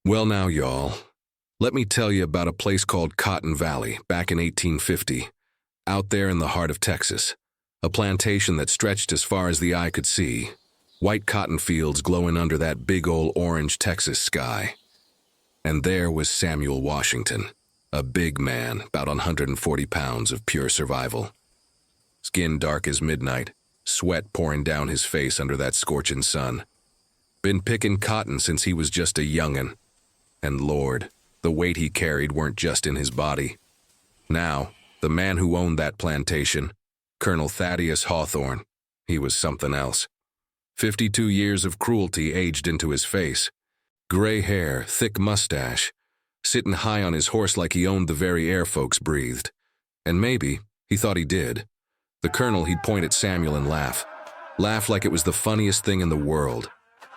Well now, y'all, let me tell you about a place called Cotton Valley back in 1850, out there in the heart of Texas. A plantation that stretched as far as the eye could see, white cotton fields glowing under that big old orange Texas sky. And there was Samuel Washington, a big man, about 140 pounds of pure survival. Skin dark as midnight, sweat pouring down his face under that scorching sun. Been picking cotton since he was just a young'un. And Lord, the weight he carried weren't just in his body. Now, the man who owned that plantation, Colonel Thaddeus Hawthorne, he was something else. 52 years of cruelty aged into his face. Gray hair, thick mustache, sitting high on his horse like he owned the very air folks breathed. And maybe, he thought he did. The colonel, he'd point at Samuel and laugh. Laugh like it was the funniest thing in the world.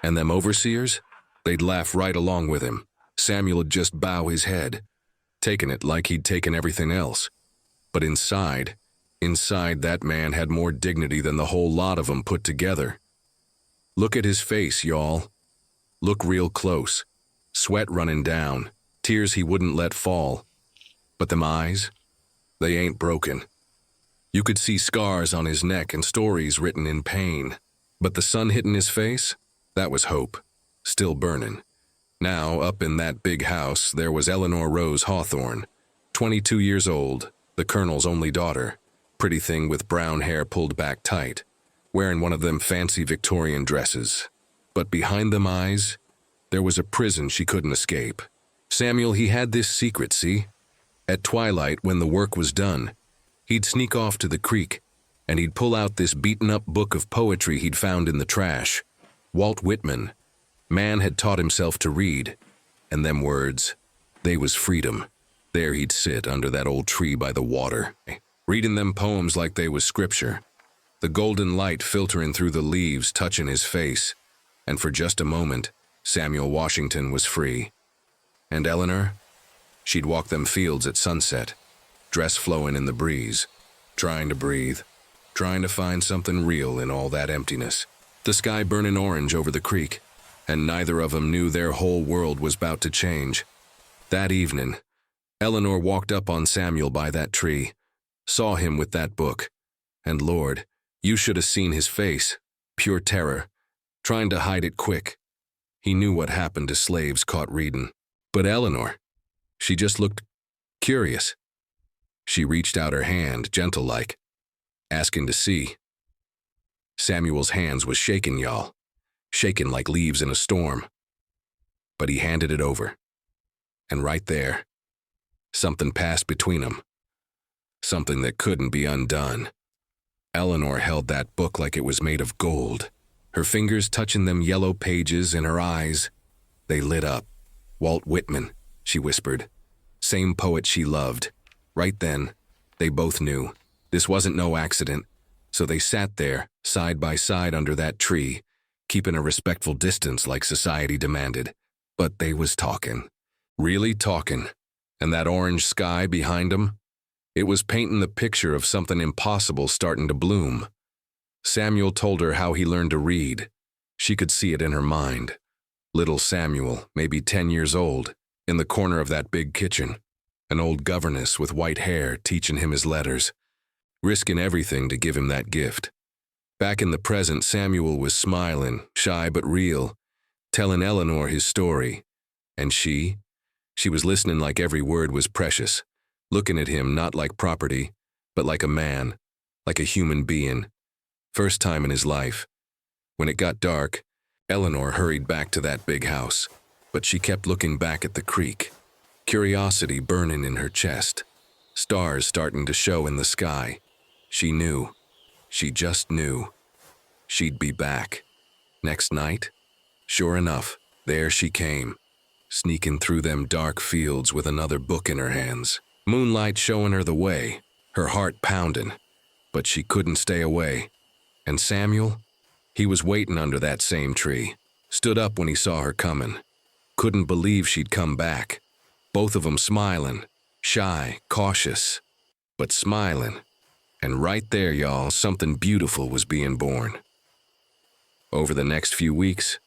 And them overseers? They'd laugh right along with him. Samuel'd just bow his head, taking it like he'd taken everything else. But inside that man had more dignity than the whole lot of 'em put together. Look at his face, y'all. Look real close. Sweat running down, tears he wouldn't let fall. But them eyes, they ain't broken. You could see scars on his neck and stories written in pain. But the sun hitting his face, that was hope, still burning. Now, up in that big house, there was Eleanor Rose Hawthorne, 22 years old, the colonel's only daughter, pretty thing with brown hair pulled back tight, wearing one of them fancy Victorian dresses. But behind them eyes, there was a prison she couldn't escape. Samuel, he had this secret, see? At twilight, when the work was done, he'd sneak off to the creek, and he'd pull out this beaten-up book of poetry he'd found in the trash. Walt Whitman. Man had taught himself to read, and them words, they was freedom. There he'd sit under that old tree by the water, reading them poems like they was scripture. The golden light filtering through the leaves touching his face, and for just a moment, Samuel Washington was free. And Eleanor? She'd walk them fields at sunset, dress flowing in the breeze, trying to breathe, trying to find something real in all that emptiness. The sky burning orange over the creek, and neither of 'em knew their whole world was about to change. That evening, Eleanor walked up on Samuel by that tree, saw him with that book, and Lord, you should have seen his face, pure terror, trying to hide it quick. He knew what happened to slaves caught reading. But Eleanor, she just looked curious. She reached out her hand, gentle-like, asking to see. Samuel's hands was shaking, y'all, shaking like leaves in a storm. But he handed it over. And right there, something passed between 'em. Something that couldn't be undone. Eleanor held that book like it was made of gold, her fingers touching them yellow pages, and her eyes, they lit up. Walt Whitman, she whispered. Same poet she loved. Right then, they both knew. This wasn't no accident, so they sat there, side by side under that tree, keeping a respectful distance like society demanded. But they was talking. Really talking. And that orange sky behind 'em, it was painting the picture of something impossible starting to bloom. Samuel told her how he learned to read. She could see it in her mind. Little Samuel, maybe 10 years old, in the corner of that big kitchen. An old governess with white hair teaching him his letters, risking everything to give him that gift. Back in the present, Samuel was smiling, shy but real, telling Eleanor his story. And she was listening like every word was precious, looking at him not like property, but like a man, like a human being. First time in his life. When it got dark, Eleanor hurried back to that big house, but she kept looking back at the creek, curiosity burning in her chest, stars starting to show in the sky. She knew. She just knew. She'd be back. Next night? Sure enough, there she came, sneaking through them dark fields with another book in her hands. Moonlight showing her the way, her heart pounding. But she couldn't stay away. And Samuel? He was waiting under that same tree, stood up when he saw her coming. Couldn't believe she'd come back. Both of 'em smiling, shy, cautious, but smiling. And right there, y'all, something beautiful was being born. Over the next few weeks,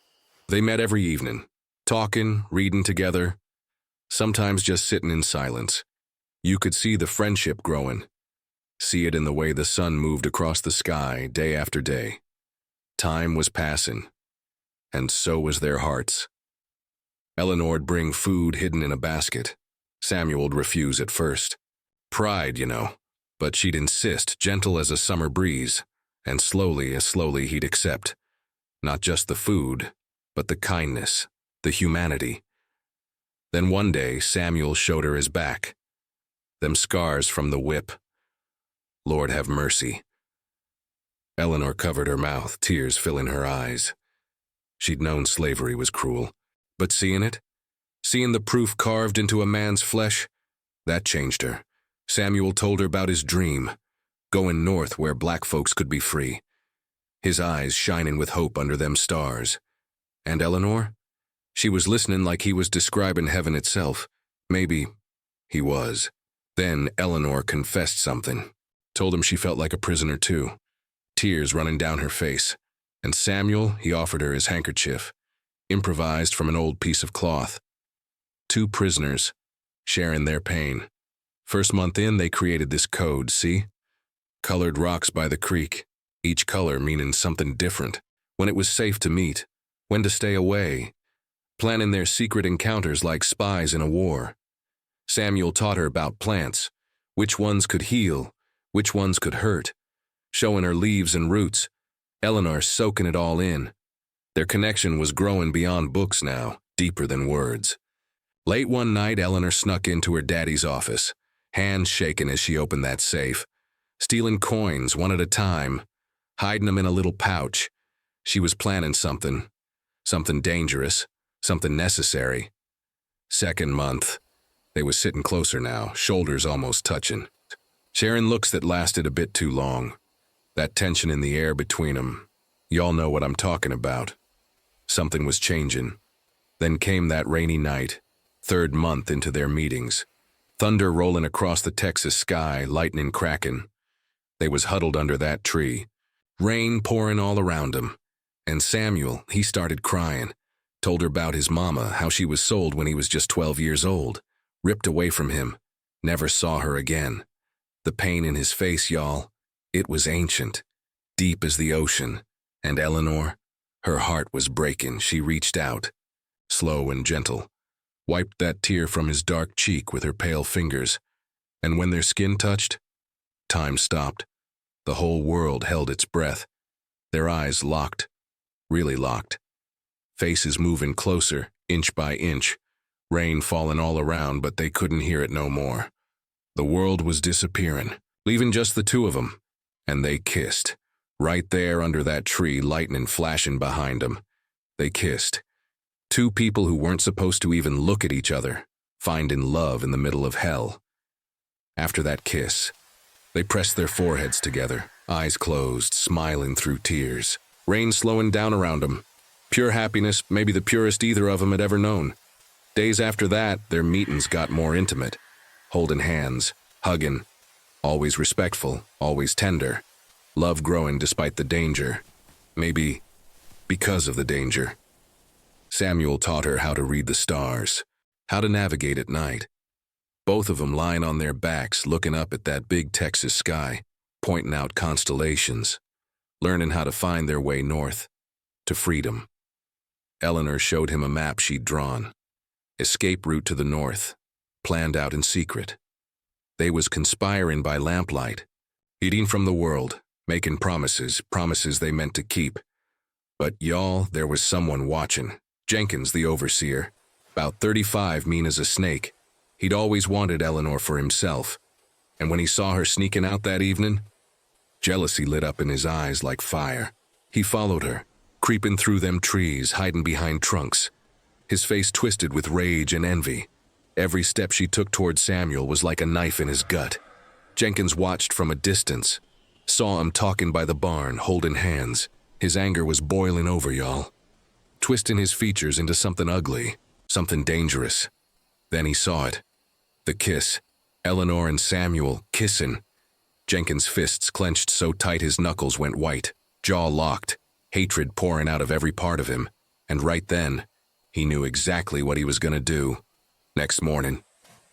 they met every evening, Talking, reading together, sometimes just sitting in silence. You could see the friendship growing, see it in the way the sun moved across the sky day after day. Time was passing, and so was their hearts. Eleanor'd bring food hidden in a basket. Samuel'd refuse at first. Pride, but she'd insist, gentle as a summer breeze, and slowly he'd accept. Not just the food, but the kindness, the humanity. Then one day, Samuel showed her his back. Them scars from the whip. Lord have mercy. Eleanor covered her mouth, tears filling her eyes. She'd known slavery was cruel, but seeing the proof carved into a man's flesh, that changed her. Samuel told her about his dream, going north where black folks could be free. His eyes shining with hope under them stars. And Eleanor? She was listening like he was describing heaven itself. Maybe he was. Then Eleanor confessed something. Told him she felt like a prisoner too. Tears running down her face. And Samuel, he offered her his handkerchief, improvised from an old piece of cloth. Two prisoners, sharing their pain. First month in, they created this code, see? Colored rocks by the creek, each color meaning something different. When it was safe to meet, when to stay away. Planning their secret encounters like spies in a war. Samuel taught her about plants, which ones could heal, which ones could hurt. Showing her leaves and roots, Eleanor soaking it all in. Their connection was growing beyond books now, deeper than words. Late one night, Eleanor snuck into her daddy's office, hands shaking as she opened that safe, stealing coins one at a time, hiding them in a little pouch. She was planning something dangerous, something necessary. Second month. They was sitting closer now, shoulders almost touching. Sharing looks that lasted a bit too long. That tension in the air between them. Y'all know what I'm talking about. Something was changing. Then came that rainy night, third month into their meetings. Thunder rolling across the Texas sky, lightning cracking. They was huddled under that tree. Rain pouring all around them. And Samuel, he started crying. Told her about his mama, how she was sold when he was just 12 years old. Ripped away from him. Never saw her again. The pain in his face, y'all. It was ancient. Deep as the ocean. And Eleanor? Her heart was breaking. She reached out. Slow and gentle. Wiped that tear from his dark cheek with her pale fingers. And when their skin touched, time stopped. The whole world held its breath. Their eyes locked. Really locked. Faces moving closer, inch by inch. Rain falling all around, but they couldn't hear it no more. The world was disappearing, leaving just the two of them. And they kissed. Right there under that tree, lightning flashing behind them. They kissed. Two people who weren't supposed to even look at each other, finding love in the middle of hell. After that kiss, they pressed their foreheads together, eyes closed, smiling through tears. Rain slowing down around them. Pure happiness, maybe the purest either of them had ever known. Days after that, their meetings got more intimate. Holding hands, hugging, always respectful, always tender. Love growing despite the danger. Maybe because of the danger. Samuel taught her how to read the stars, how to navigate at night. Both of them lying on their backs, looking up at that big Texas sky, pointing out constellations, learning how to find their way north, to freedom. Eleanor showed him a map she'd drawn. Escape route to the north, planned out in secret. They was conspiring by lamplight, eating from the world, making promises they meant to keep. But y'all, there was someone watching. Jenkins, the overseer, about 35, mean as a snake. He'd always wanted Eleanor for himself. And when he saw her sneaking out that evening, jealousy lit up in his eyes like fire. He followed her, creeping through them trees, hiding behind trunks. His face twisted with rage and envy. Every step she took toward Samuel was like a knife in his gut. Jenkins watched from a distance, saw him talking by the barn, holding hands. His anger was boiling over, y'all, twisting his features into something ugly, something dangerous. Then he saw it. The kiss. Eleanor and Samuel kissing. Jenkins' fists clenched so tight his knuckles went white, jaw locked, hatred pouring out of every part of him. And right then, He knew exactly what he was going to do. Next morning,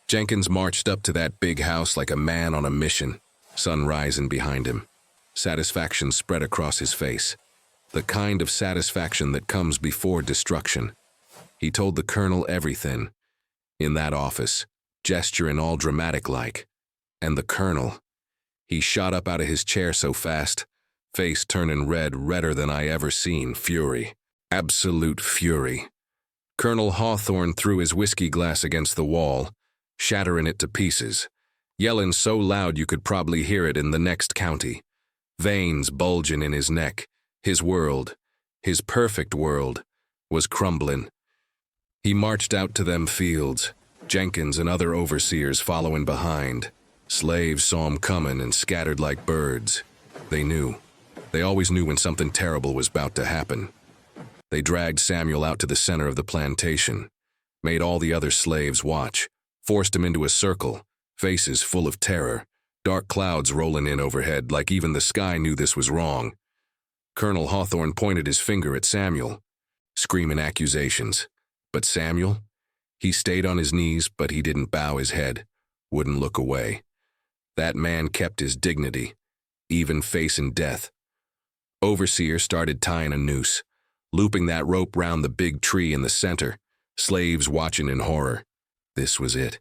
Jenkins marched up to that big house like a man on a mission, sun rising behind him. Satisfaction spread across his face, the kind of satisfaction that comes before destruction. He told the colonel everything, in that office, gesturing all dramatic-like. And the colonel, he shot up out of his chair so fast, face turning red, redder than I ever seen, fury. Absolute fury. Colonel Hawthorne threw his whiskey glass against the wall, shattering it to pieces, yelling so loud you could probably hear it in the next county. Veins bulging in his neck. His world, his perfect world, was crumbling. He marched out to them fields, Jenkins and other overseers following behind. Slaves saw him coming and scattered like birds. They knew. They always knew when something terrible was about to happen. They dragged Samuel out to the center of the plantation, made all the other slaves watch, forced him into a circle, faces full of terror, dark clouds rolling in overhead like even the sky knew this was wrong. Colonel Hawthorne pointed his finger at Samuel, screaming accusations. But Samuel, he stayed on his knees, but he didn't bow his head, wouldn't look away. That man kept his dignity, even facing death. Overseer started tying a noose, looping that rope round the big tree in the center, slaves watching in horror. This was it.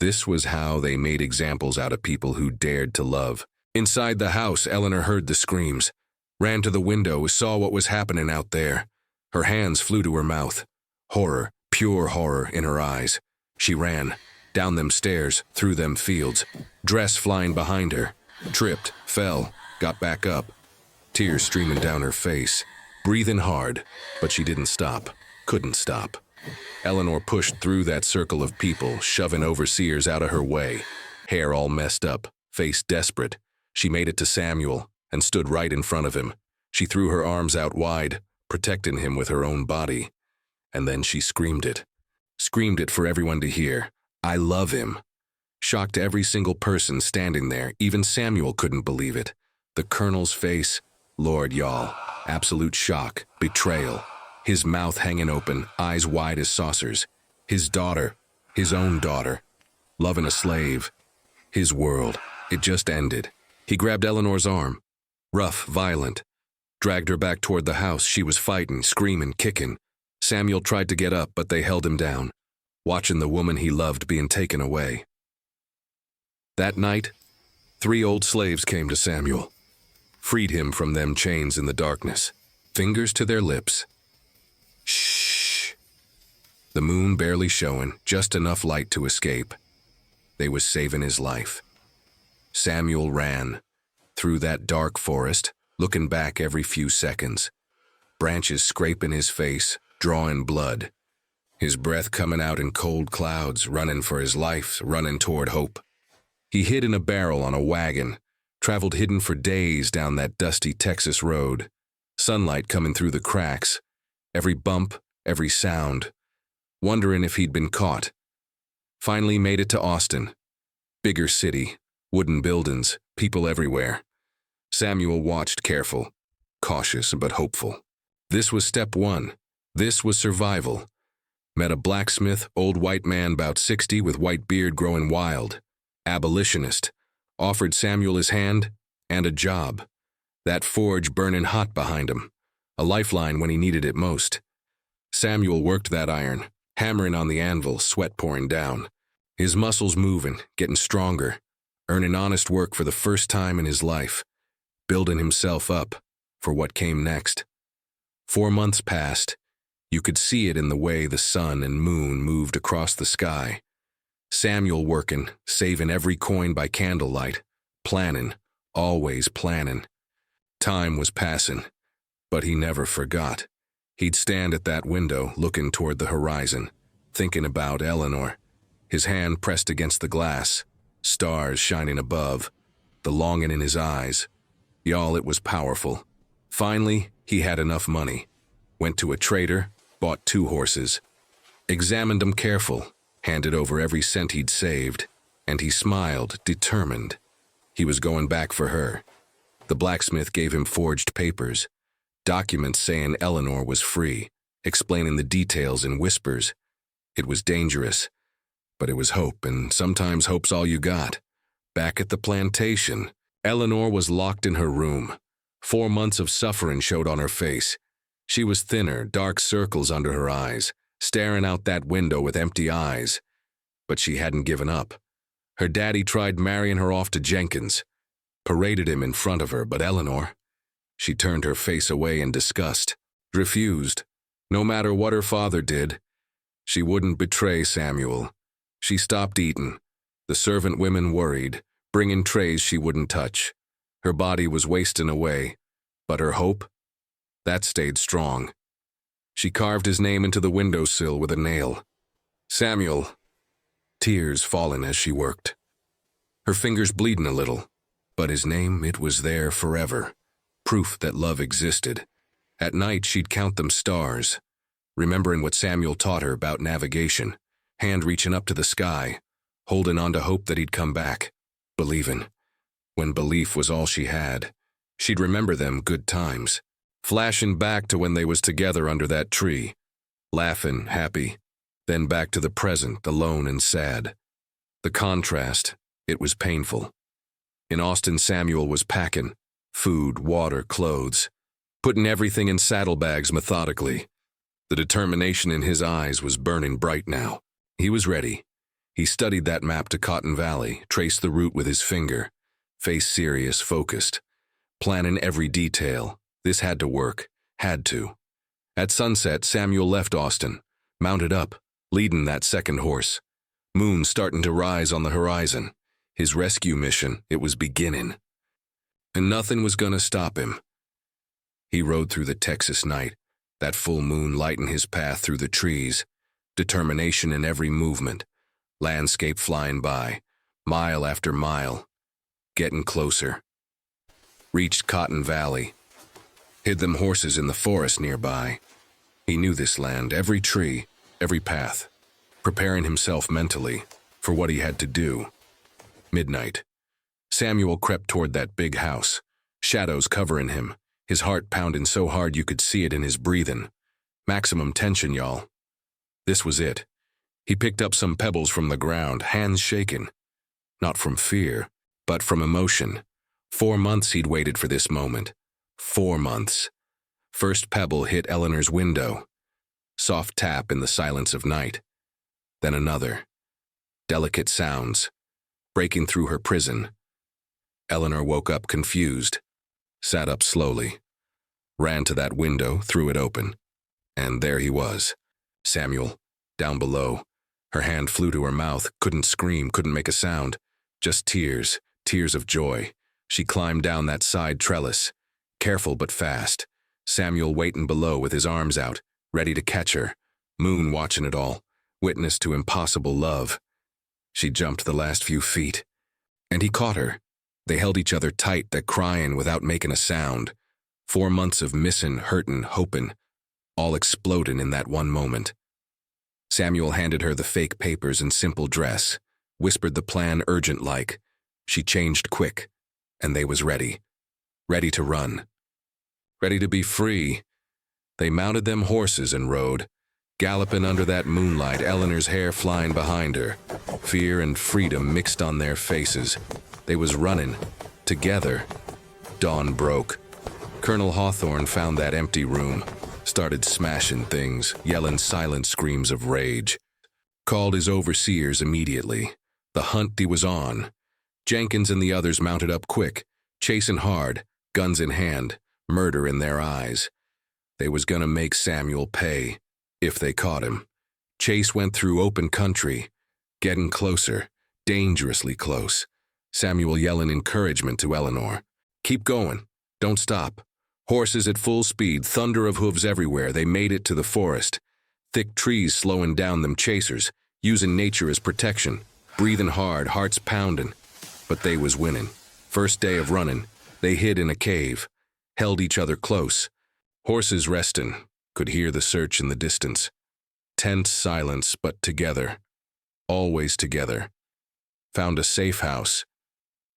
This was how they made examples out of people who dared to love. Inside the house, Eleanor heard the screams, ran to the window, saw what was happening out there. Her hands flew to her mouth. Horror, pure horror in her eyes. She ran, down them stairs, through them fields, dress flying behind her, tripped, fell, got back up, tears streaming down her face, breathing hard, but she didn't stop, couldn't stop. Eleanor pushed through that circle of people, shoving overseers out of her way, hair all messed up, face desperate. She made it to Samuel and stood right in front of him. She threw her arms out wide, protecting him with her own body. And then she screamed it for everyone to hear. I love him. Shocked every single person standing there, even Samuel couldn't believe it. The colonel's face, Lord, y'all, absolute shock, betrayal. His mouth hanging open, eyes wide as saucers. His daughter, his own daughter, loving a slave. His world, it just ended. He grabbed Eleanor's arm, rough, violent, dragged her back toward the house. She was fighting, screaming, kicking. Samuel tried to get up, but they held him down, watching the woman he loved being taken away. That night, 3 old slaves came to Samuel, freed him from them chains in the darkness, fingers to their lips. Shh. The moon barely showing, just enough light to escape. They was saving his life. Samuel ran through that dark forest, looking back every few seconds, branches scraping his face, drawing blood, his breath coming out in cold clouds, running for his life, running toward hope. He hid in a barrel on a wagon, traveled hidden for days down that dusty Texas road, sunlight coming through the cracks, every bump, every sound, wondering if he'd been caught. Finally made it to Austin. Bigger city, wooden buildings, people everywhere. Samuel watched careful, cautious but hopeful. This was step 1. This was survival. Met a blacksmith, old white man about 60 with white beard growing wild. Abolitionist. Offered Samuel his hand and a job. That forge burning hot behind him. A lifeline when he needed it most. Samuel worked that iron, hammering on the anvil, sweat pouring down. His muscles moving, getting stronger. Earning honest work for the first time in his life. Building himself up for what came next. 4 months passed. You could see it in the way the sun and moon moved across the sky. Samuel working, saving every coin by candlelight, planning, always planning. Time was passing, but he never forgot. He'd stand at that window, looking toward the horizon, thinking about Eleanor, his hand pressed against the glass, stars shining above, the longing in his eyes. Y'all, it was powerful. Finally, he had enough money. Went to a trader, bought 2 horses, examined them careful, handed over every cent he'd saved, and he smiled, determined. He was going back for her. The blacksmith gave him forged papers, documents saying Eleanor was free, explaining the details in whispers. It was dangerous, but it was hope, and sometimes hope's all you got. Back at the plantation, Eleanor was locked in her room. 4 months of suffering showed on her face. She was thinner, dark circles under her eyes, staring out that window with empty eyes. But she hadn't given up. Her daddy tried marrying her off to Jenkins, paraded him in front of her, but Eleanor, she turned her face away in disgust, refused. No matter what her father did, she wouldn't betray Samuel. She stopped eating. The servant women worried, bringing trays she wouldn't touch. Her body was wasting away, but her hope, that stayed strong. She carved his name into the windowsill with a nail. Samuel, tears falling as she worked. Her fingers bleeding a little, but his name, it was there forever. Proof that love existed. At night, she'd count them stars, remembering what Samuel taught her about navigation, hand reaching up to the sky, holding on to hope that he'd come back, believing. When belief was all she had, she'd remember them good times, flashing back to when they was together under that tree, laughing, happy, then back to the present, alone and sad. The contrast, it was painful. In Austin, Samuel was packing, food, water, clothes, putting everything in saddlebags methodically. The determination in his eyes was burning bright now. He was ready. He studied that map to Cotton Valley, traced the route with his finger, face serious, focused, planning every detail. This had to work, had to. At sunset, Samuel left Austin, mounted up, leading that second horse. Moon starting to rise on the horizon. His rescue mission, it was beginning. And nothing was gonna stop him. He rode through the Texas night, that full moon lighting his path through the trees, determination in every movement, landscape flying by, mile after mile, getting closer. Reached Cotton Valley, hid them horses in the forest nearby. He knew this land, every tree, every path, preparing himself mentally for what he had to do. Midnight. Samuel crept toward that big house, shadows covering him, his heart pounding so hard you could see it in his breathing. Maximum tension, y'all. This was it. He picked up some pebbles from the ground, hands shaking. Not from fear, but from emotion. 4 months he'd waited for this moment. 4 months. First pebble hit Eleanor's window. Soft tap in the silence of night. Then another. Delicate sounds, breaking through her prison. Eleanor woke up confused, sat up slowly, ran to that window, threw it open. And there he was. Samuel, down below. Her hand flew to her mouth, couldn't scream, couldn't make a sound. Just tears, tears of joy. She climbed down that side trellis, careful but fast. Samuel waiting below with his arms out, ready to catch her. Moon watching it all, witness to impossible love. She jumped the last few feet, and he caught her. They held each other tight, that crying without making a sound. 4 months of missing, hurtin', hoping, all exploding in that one moment. Samuel handed her the fake papers and simple dress, whispered the plan urgent-like. She changed quick, and they was ready. Ready to run. Ready to be free. They mounted them horses and rode, galloping under that moonlight, Eleanor's hair flying behind her. Fear and freedom mixed on their faces. They was running, together. Dawn broke. Colonel Hawthorne found that empty room, started smashing things, yelling silent screams of rage. Called his overseers immediately. The hunt he was on. Jenkins and the others mounted up quick, chasing hard, guns in hand, murder in their eyes. They was gonna make Samuel pay, if they caught him. Chase went through open country, getting closer, dangerously close. Samuel yelling encouragement to Eleanor. Keep going, don't stop. Horses at full speed, thunder of hooves everywhere. They made it to the forest. Thick trees slowing down them chasers, using nature as protection, breathing hard, hearts pounding. But they was winning. First day of running, they hid in a cave, held each other close. Horses resting, could hear the search in the distance. Tense silence, but together. Always together. Found a safe house.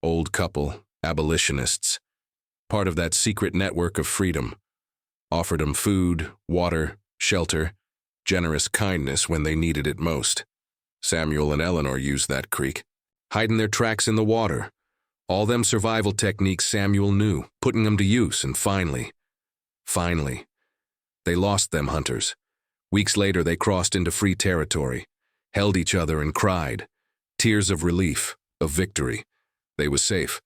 Old couple, abolitionists. Part of that secret network of freedom. Offered 'em food, water, shelter, generous kindness when they needed it most. Samuel and Eleanor used that creek, hiding their tracks in the water. All them survival techniques Samuel knew, putting them to use, and finally, they lost them hunters. Weeks later, they crossed into free territory, held each other and cried. Tears of relief, of victory. They was safe.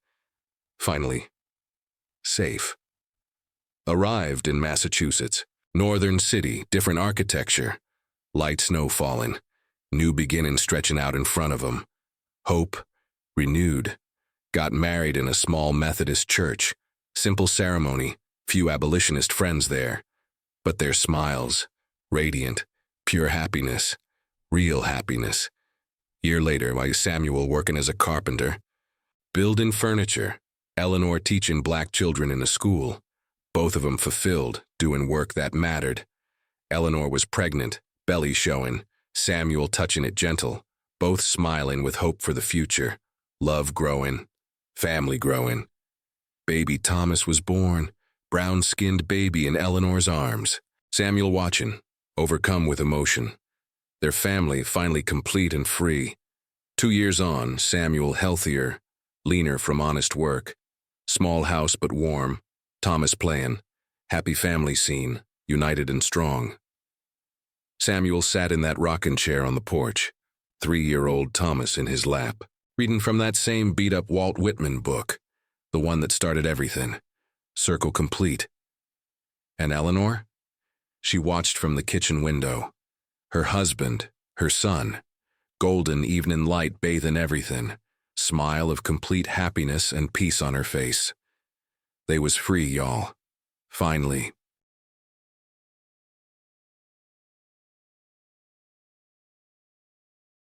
Finally, safe. Arrived in Massachusetts. Northern city, different architecture. Light snow falling. New beginning stretching out in front of them. Hope, renewed. Got married in a small Methodist church. Simple ceremony, few abolitionist friends there. But their smiles, radiant, pure happiness, real happiness. Year later, while Samuel working as a carpenter, building furniture, Eleanor teaching black children in a school, both of them fulfilled, doing work that mattered. Eleanor was pregnant, belly showing, Samuel touching it gentle, both smiling with hope for the future, love growing, family growing. Baby Thomas was born, brown-skinned baby in Eleanor's arms. Samuel watching, overcome with emotion. Their family finally complete and free. 2 years on, Samuel healthier, leaner from honest work. Small house but warm, Thomas playing. Happy family scene, united and strong. Samuel sat in that rocking chair on the porch, 3-year-old Thomas in his lap, reading from that same beat-up Walt Whitman book, the one that started everything. Circle complete. And Eleanor? She watched from the kitchen window. Her husband, her son, golden evening light bathing everything, smile of complete happiness and peace on her face. They was free, y'all. Finally.